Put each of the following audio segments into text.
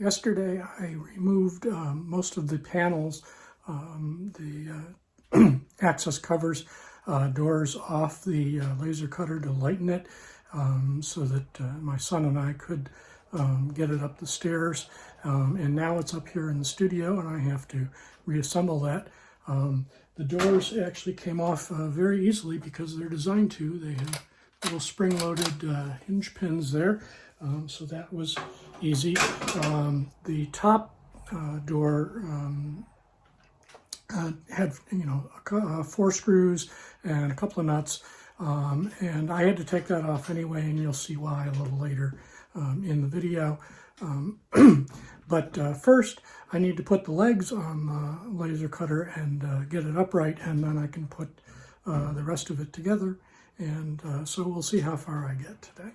Yesterday I removed most of the panels, the access covers, doors off the laser cutter to lighten it so that my son and I could get it up the stairs. And now it's up here in the studio and I have to reassemble that. The doors actually came off very easily because they're designed to. They have little spring-loaded hinge pins there. So that was easy. The top door had, 4 screws and a couple of nuts, and I had to take that off anyway, and you'll see why a little later in the video. But first, I need to put the legs on the laser cutter and get it upright, and then I can put the rest of it together. And so we'll see how far I get today.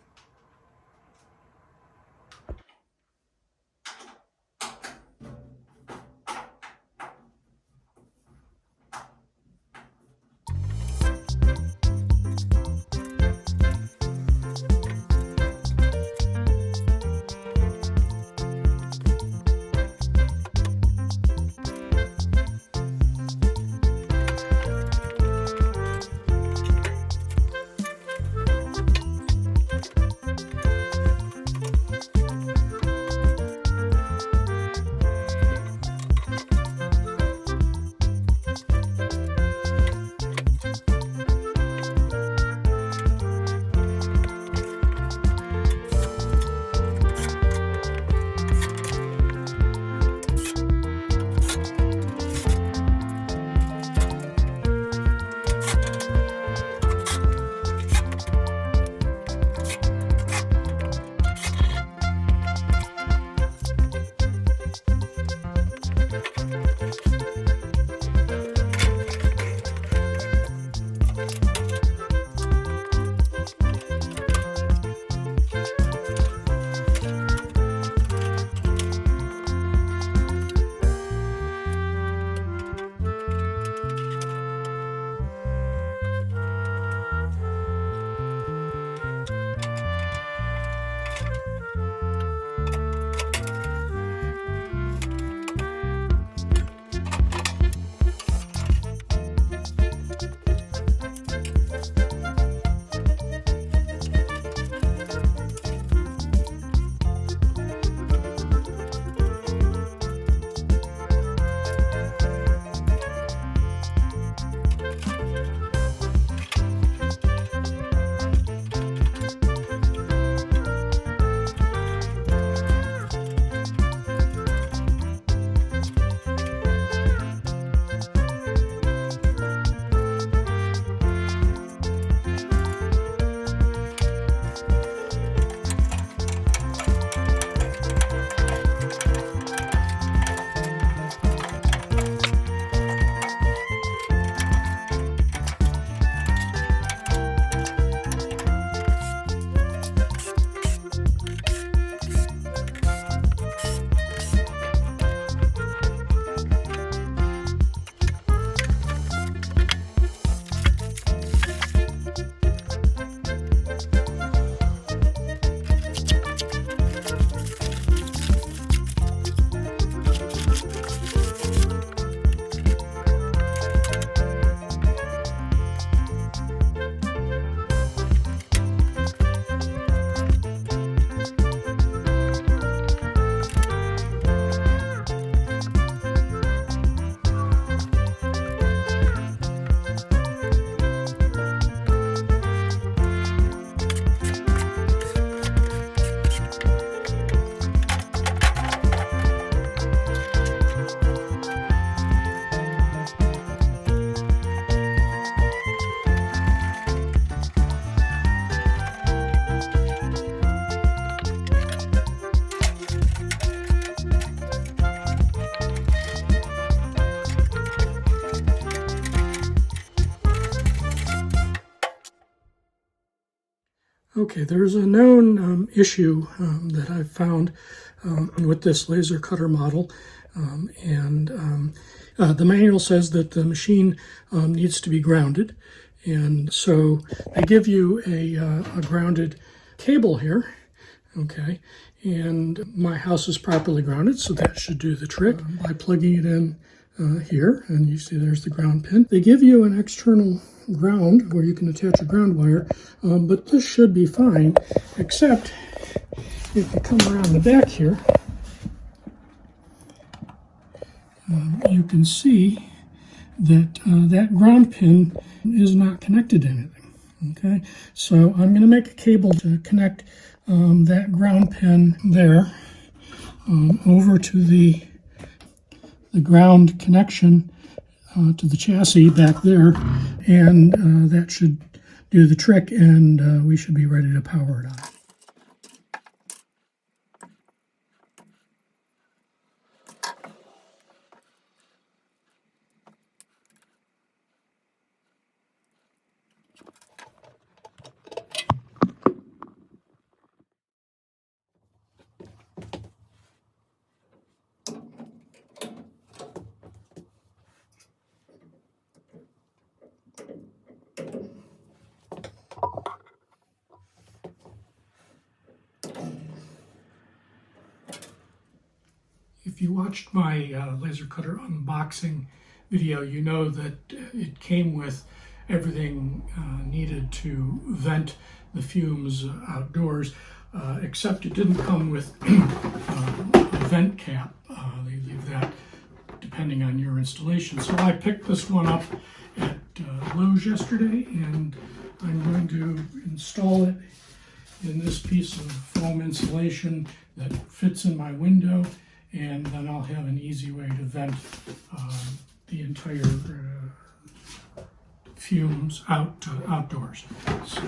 Okay, there's a known issue that I've found with this laser cutter model, the manual says that the machine needs to be grounded, and so they give you a grounded cable here, Okay, and my house is properly grounded, so that should do the trick by plugging it in here, and you see there's the ground pin. They give you an external ground where you can attach a ground wire, but this should be fine, except if you come around the back here, you can see that that ground pin is not connected to anything. Okay, so I'm going to make a cable to connect that ground pin there over to the ground connection to the chassis back there, and that should do the trick, and we should be ready to power it on. If you watched my laser cutter unboxing video, you know that it came with everything needed to vent the fumes outdoors, except it didn't come with a vent cap. They leave that depending on your installation. So I picked this one up at Lowe's yesterday, and I'm going to install it in this piece of foam insulation that fits in my window, and then I'll have an easy way to vent the entire fumes outdoors. So